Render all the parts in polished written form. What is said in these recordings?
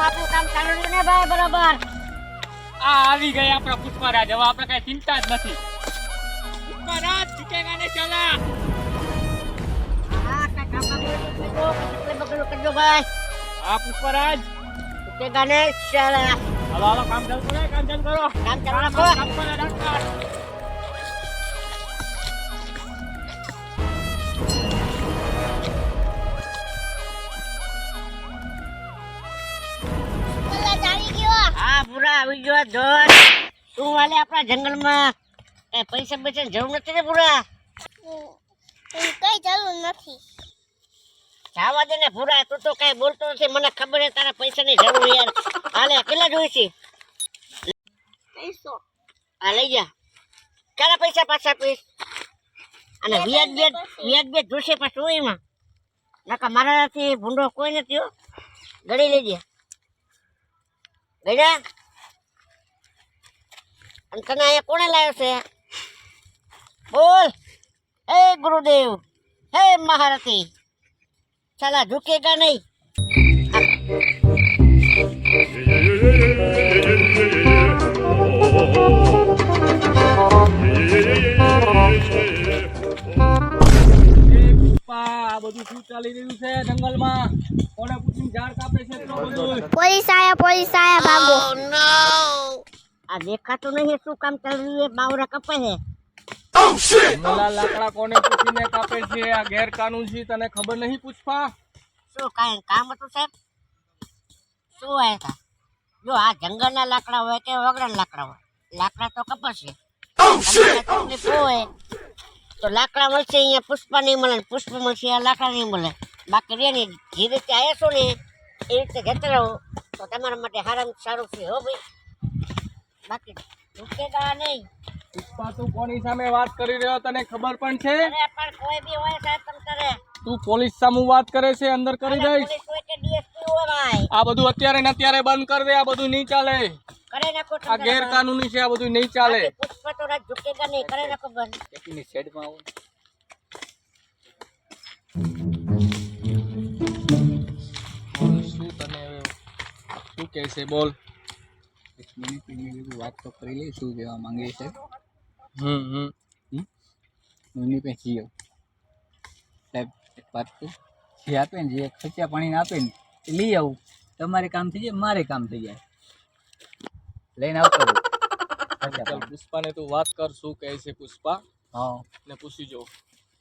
આપણું કામ ચાલુ રહ્યું ને ભાઈ બરાબર. આ આવી ગયા આપણા પુષ્પરાજ. હવે આપણે કઈ ચિંતા જ નથી. પુષ્પરાજ ઝુકેગા નહીં સાલા. હા કાકા કામ બગડો કરજો ભાઈ. આ પુષ્પરાજ કે ગણેશ ચાલા હાલો હાલો કામ ચાલુ કરો. કામ ચાલુ કરો. કામ ચાલુ રાખો. કામ પર રાખો. હા પૂરા આવી ગયો ધોન. તું વાલે આપણા જંગલમાં કઈ પૈસા બચાવવાની જરૂર નથી ને પૂરા. કઈ જરૂર નથી. જવા દે ને પૂરા, તું તો કઈ બોલતો નથી. મને ખબર છે તારા પૈસાની જરૂર યાર. હાલે કેટલા જોઈ છે? 500. હા લઈ જા. ક્યારે પૈસા પાછા આપીશ? અને વ્યાજ બે જોશે પાછું એમાં. નકા મારાથી ભૂંડો કોઈ નથી હો. ગળી લેજે. ગળ્યા અને તને અહીંયા કોણે લાવ્યો છે? બોલ. હે ગુરુદેવ, હે મહારથી, ચાલા ઝુકેગા નહીં. આ બધું શું ચાલી રહ્યું છે જંગલમાં? કોને પૂછીને ઝાડ કાપે છે એટલું બધું? પોલીસ આયા ભાગો. આ દેખાતું નહીં શું કામ ચાલી રહ્યું? બાવરા કપે છે. જંગલના લાકડા કોને પૂછીને કાપે છે? આ ગેરકાનૂની છે, તને ખબર નહીં પુષ્પા? શું કાંઈ કામ હતું સાહેબ? શું આવ્યા હતા? જો આ જંગલના લાકડા હોય કે વગડાના લાકડા હોય, લાકડા તો કપાશે. તકલીફ હોય તો લાકડા મળશે અહીંયા, પુષ્પા નહીં મળે. પુષ્પ મળશે આ લાકડા નહીં મળે. બાકી રે ને જે રીતે આવ્યા છો ને એ રીતે જતા રહો તો તમારા માટે સારું છે હો ભાઈ. બાકી ઝૂકેગા નહીં. પુષ્પા તું કોની સામે વાત કરી રહ્યો તને ખબર પણ છે? અરે પણ કોઈ બી હોય સાહેબ તમ તારે. તું પોલીસ સામે વાત કરે છે, અંદર કરી દઈશ. પોલીસ હોય કે ડીએસપી હોય ભાઈ, આ બધું અત્યારે ને અત્યારે બંધ કરી દે. આ બધું નહીં ચાલે. કરે નાખો તમ આ તારે. ગેરકાનૂની છે, આ બધું નહીં ચાલે. બાકી પુષ્પા તો રાત ઝૂકેગા નહીં. કરે નાખો બંધ. એની શેડમાં આવો. શું તને હવે શું કહે છે બોલ? વાત તો કરી લઈ શું કહેવા માંગે છે. હમ એમની પાસે જીઓ સાહેબ એક વાત તો જે આપે ને જે ખર્ચા પાણીને આપે ને એ લઈ આવું. તમારે કામ થઈ જાય, મારે કામ થઈ જાય. લઈને આવતો રહું. ચાલ પુષ્પાને તું વાત કર. શું કહે છે પુષ્પા? હા ને પૂછી જો.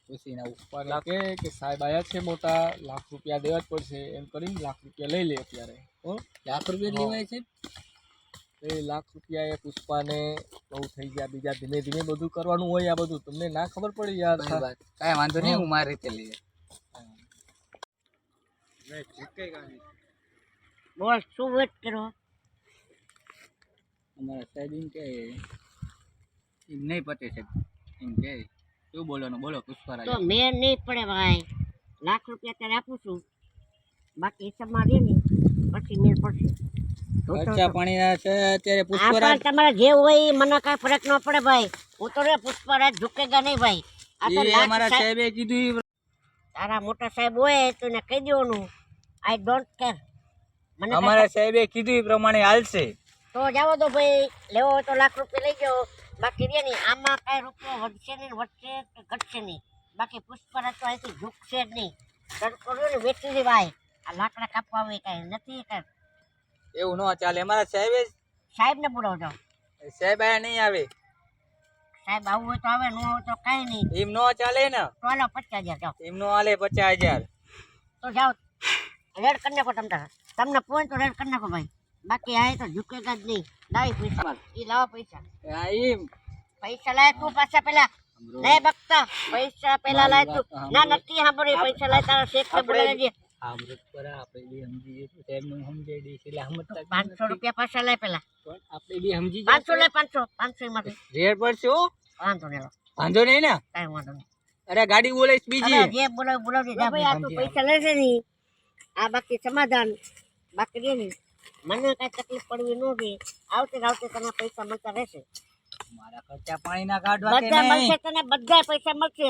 પૂછીને આવું. પુષ્પા કે સાહેબ આયા છે મોટા, લાખ રૂપિયા દેવા જ પડશે એમ કરીને લાખ રૂપિયા લઈ લે અત્યારે. હો લાખ રૂપિયા લેવાય છે. એ લાખ રૂપિયા એ પુષ્પાને બહુ થઈ ગયા. બીજા ધીમે ધીમે બધું કરવાનું હોય. આ બધું તમને ના ખબર પડી યાર. કાંઈ વાંધો નહીં, હું મારી રીતે લઈએ. બોલ શું વેટ કરો? અમારા સાહેબ એમ કે એમ નહીં પતે છે. એમ કે શું બોલવાનું બોલો પુષ્પરાજ. તો મેં નહીં પડે ભાઈ. લાખ રૂપિયા અત્યારે આપું છું, બાકી હિસાબમાં દે ને પછી મેળ પડશે. ખર્ચા પાણીના છે અત્યારે આ પુષ્પરાજ. પણ તમારે જે હોય એ મને કાંઈ ફરક ન પડે ભાઈ. હું તો રે પુષ્પરાજ ઝૂકેગા નહીં ભાઈ. આ તો એ લાખ અમારા સાહેબ- સાહેબે કીધું. તારા મોટા સાહેબ હોય તો એને કહી દેવાનું આઈ ડોન્ટ કેર. મને કાંઈ અમારા સાહેબે કીધું એ પ્રમાણે હાલશે. તો જાવો દો ભાઈ. લેવો હોય તો લાખ રૂપિયા લઈ જાઓ. બાકી રે નહીં, આમાં કાંઈ રૂપિયો વધશે નહીં, વધશે કે ઘટશે નહીં. બાકી પુષ્પરાજ તો અહીંથી ઝૂકશે જ નહીં. તડકો રહ્યો ને વેચી દે ભાઈ. આ લાકડા કાપવા આવે કાંઈ નથી. કાંઈ એવું ન ચાલે. અમારા સાહેબે સાહેબને બોલાવજો. સાહેબ આયા નહીં આવે. સાહેબ આવું હોય તો આવે, ન આવે તો કાંઈ નહીં. એમ ન ચાલે ને. તો હાલો 50,000 જાઓ. એમ ન હાલે 50,000. તો જાઓ રેડ કરી નાખો. તમને પોઈન તો રેડ કરી નાખો ભાઈ. બાકી આ તો ઝૂકેગા જ નહીં. લાવી પૈસા. એ લાવો પૈસા. હા એમ પૈસા લાય તું પાછા પેલા. નહીં બકતા પૈસા પેલા લાય તું. ના નથી સાંભળી. પૈસા લાય તારા શેઠ ને બોલાવી દે. અમૃત પર આપણે બી સમજી જઈએ તો સાહેબનું સમજાઈ દઈશ એટલે સમજતા 500 રૂપિયા પાછા લાય પેલા. પણ આપણે બી સમજી 500 લાય. 500 એમાંથી રેડ પડશે. હો વાંધો નહીં. વાંધો નહીં ને. કાંઈ વાંધો નહીં. અરે ગાડી બોલાઈશ અરે બીજી. જે બોલાવી દે ભાઈ. આ તો પૈસા લેશે નહીં. આ બાકી સમાધાન. બાકી રે નહીં, મને કાંઈ તકલીફ પડવી ન જોઈએ. આવતે તને પૈસા મળતા રહેશે. મારા ખર્ચા પાણીના કાઢવા કે બધા નહીં. મળશે તને. બધા પૈસા મળશે.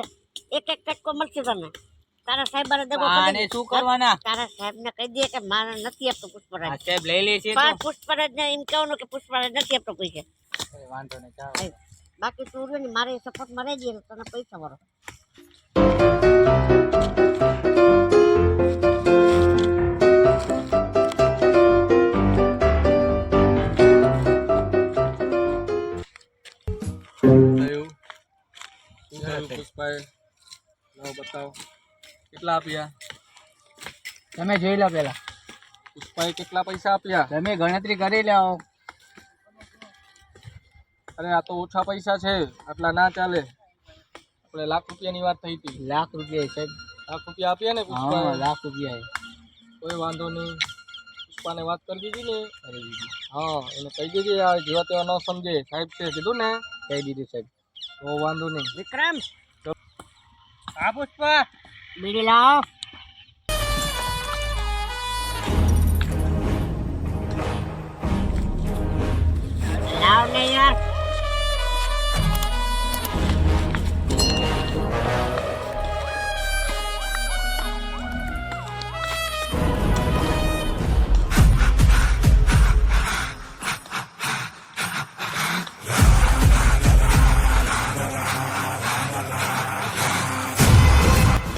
એક કટકો મળશે તને. તારા સાહેબ બારે દગો આને શું કરવાના તારા સાહેબ ને કહી દે કે મારે નથી આપતો આ પુષ્પરાજ સાહેબ લઈ લે છે તો પણ પુષ્પરાજ ને એમ કહેવાનું કે પુષ્પરાજ નથી આપતો પૈસા વાંધો નહીં ચાલો બાકી તું રહ્યો ને મારે સપોર્ટ માં રહી જઈએ તને પૈસા મળો થયું શું થયું પુષ્પાએ લાવો બતાવો કેટલા આપ્યા તમે જોઈ લો પેલા પુષ્પાએ કેટલા પૈસા આપ્યા તમે ગણતરી કરી લો અરે આ તો ઓછા પૈસા છે આટલા ના ચાલે આપણે લાખ રૂપિયાની વાત થઈ હતી લાખ રૂપિયા સાહેબ લાખ રૂપિયા આપ્યા ને હા પુષ્પા લાખ રૂપિયા કોઈ વાંધો નહીં પુષ્પાને વાત કરી દીધી ને હા એને કહી દીધી આ જેવા તેવા ન સમજે સાહેબ છે કીધું ને કહી દીધું સાહેબ તો વાંધો નહીં વિક્રમ હા પુષ્પા બીડી લાવો લાવ ને યાર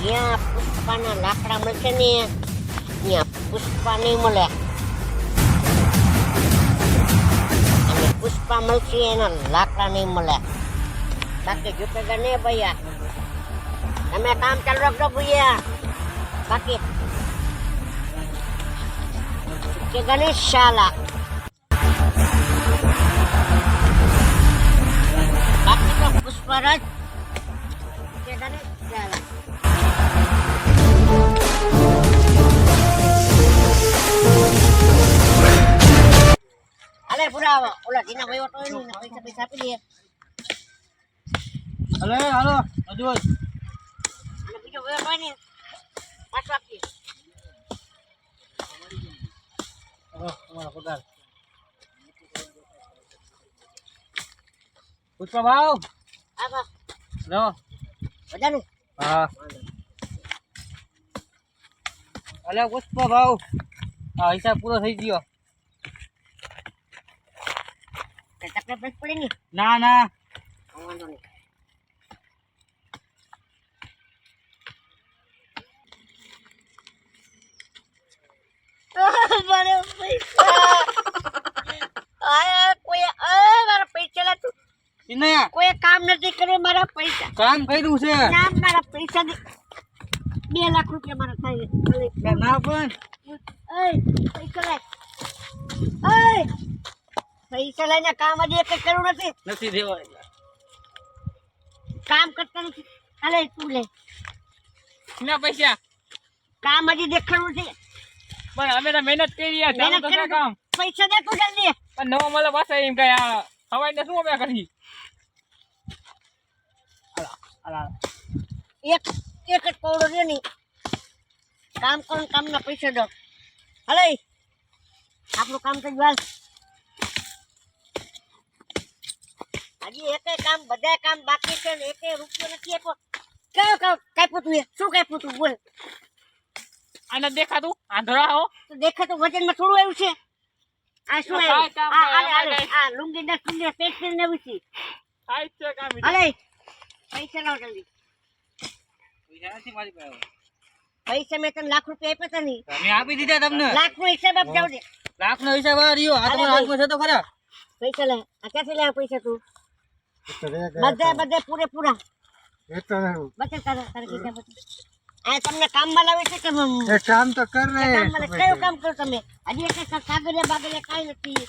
જ્યાં પુષ્પાના લાકડા મળશે ને ત્યાં પુષ્પા નહીં મળે અને પુષ્પા મળશે એના લાકડા નહીં મળે બાકી જુટેગા નહીં ભૈયા તમે કામ ચાલુ રાખજો ભૈયા બાકી જુટેગા નહીં શાલા બાકી તો પુષ્પરાજ જુટેગા નહીં શાલા અલે પુરાવો ઓલા જીના ભાઈ ઓટો એની પૈસા પૈસા આપી દે હલો હાલો હજુ અને બીજો ભાઈ હોય ને પાછો આપી તમારો પગાર પુષ્પા ભાવ આ બા લો બધાનું હા અલે પુષ્પા ભાવ હા હિસાબ પૂરો થઈ ગયો તે તકલીફ નથી પડી ને ના ના વાંધો નહીં મારે પૈસા આયા કોઈ મારા પૈસા લા તું સિનયા કોઈ કામ નથી કર્યું મારા પૈસા કામ કર્યું છે ના મારા પૈસા 2 લાખ રૂપિયા મારા થાય ના પણ પૈસા લાય પૈસા લઈને કામ હજી એક કર્યું નથી નથી દેવા કામ કરતા નથી અલે તું લે ના પૈસા કામ હજી દેખાડવું છે પણ અમે તો મહેનત કરી યાર ચાલુ મહેનત તો છે કરી કામ પૈસા દે તું જલ્દી પણ નવો મળે પાછા એમ કઈ આ હવાઈ ને શું અમે કરી એક એક જ કરોડ રહ્યો નહીં કામ કરો ને કામના પૈસા દો હલે આપણું કામ થઈ ગયું હજી એકે કામ બધા કામ બાકી છે ને એકે રૂપિયો નથી આપ્યો કયો કાપ્યું તું શું કાપ્યું તું બોલ આને દેખાતું આંધળા હો તો દેખાતું વજનમાં થોડું આવ્યું છે આ શું આવ્યું આ લુંગી ના સુંદર પેટ કરીને આવ્યું છે થાય છે કામ હલે પૈસા લાવ જલ્દી પૈસા નથી મારી પાસે પૈસા મેં તને લાખ રૂપિયા આપ્યા હતા નહીં તમે આપી દીધા તમને લાખ નો હિસાબ આપ જાવ દે લાખ નો હિસાબ આ રહ્યો આ તમારા હાથમાં છે તો ખરા પૈસા લે આ ક્યાંથી લે પૈસા તું બધા પૂરેપૂરા બચે તારે કીધા પછી આ તમને કામમાં લાવે છે કે કામ તો કર કયું કામ કરો તમે હજી એક કાગળિયા બાગળિયા કાંઈ નથી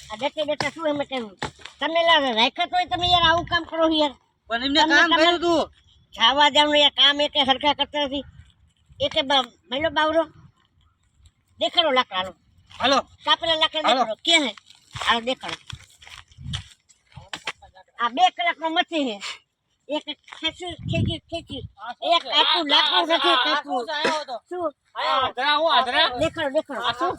આ બેઠે બેઠા શું એમ કહ્યું તમને રાખ્યા હોય તમે યાર આવું કામ કરો યાર પણ એમને કામ કર્યું તું ખાવા દેવાનું યાર કામ એકે સરખા કરતા નથી એકે મહિલો બાવરો દેખાડો લાકડાનો હાલો કાપેલા લાકડા દેખાડો ક્યાં હે આ દેખાડો આ 2 કલાકનો મથી હે એક ખેંચી એક આટલું લાકડું નથી કાપવું શું દેખાડો આ શું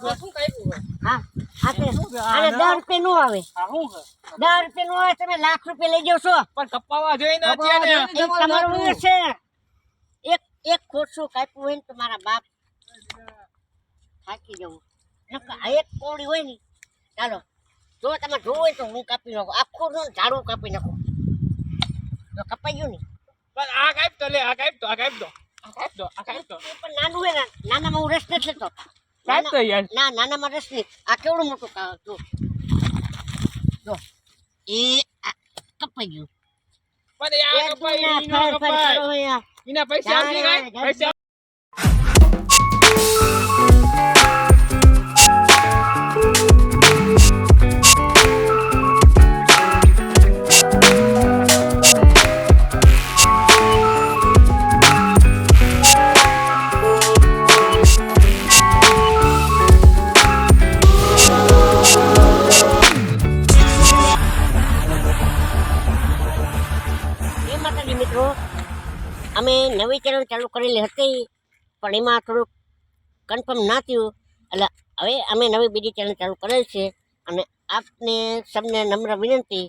હા આ તે આને 10 રૂપિયા નો આવે 10 રૂપિયા નો આવે તમે લાખ રૂપિયા લઈ જાવ છો પણ કપાવા જોઈએ ને અત્યારે એક તમારું છે એક ખોટું કાપ્યું હોય ને તો મારા બાપ થાકી જવું. નકર આ એક કોળી હોય ને, ચાલો જો તમે જોવું હોય તો હું કાપી નાખું, આખું નું ઝાડું કાપી નાખું. જો કપાઈ ગયું ને બસ આ કાપ તો લે, આ કાપ તો, આ કાપ તો, આ કાપ તો, આ કાપ તો. એ પણ નાનું હોય ને, નાનામાં હું રસ નથી લેતો. કાપ તો યાર. ના નાનામાં રસ નહીં. આ કેવડું મોટું જો જો એ આ કપાઈ ગયું. પણ આ એક કપાય, દુનિયા ઈ નો ફેર ફેર કપાય. કરો અહીંયા. એના પૈસા આપી કાંઈ? પૈસા એ માતાજી મિત્રો, અમે નવી ચેનલ ચાલુ કરેલી હતી પણ એમાં થોડુંક કન્ફર્મ ના થયું, એટલે હવે અમે નવી બીજી ચેનલ ચાલુ કરેલ છે. અને આપને સૌને નમ્ર વિનંતી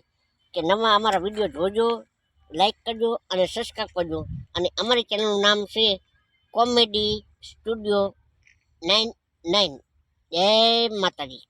કે નવા અમારા વિડીયો જોજો, લાઈક કરજો અને સબસ્ક્રાઈબ કરજો. અને અમારી ચેનલનું નામ છે કોમેડી સ્ટુડિયો 99. જય માતાજી.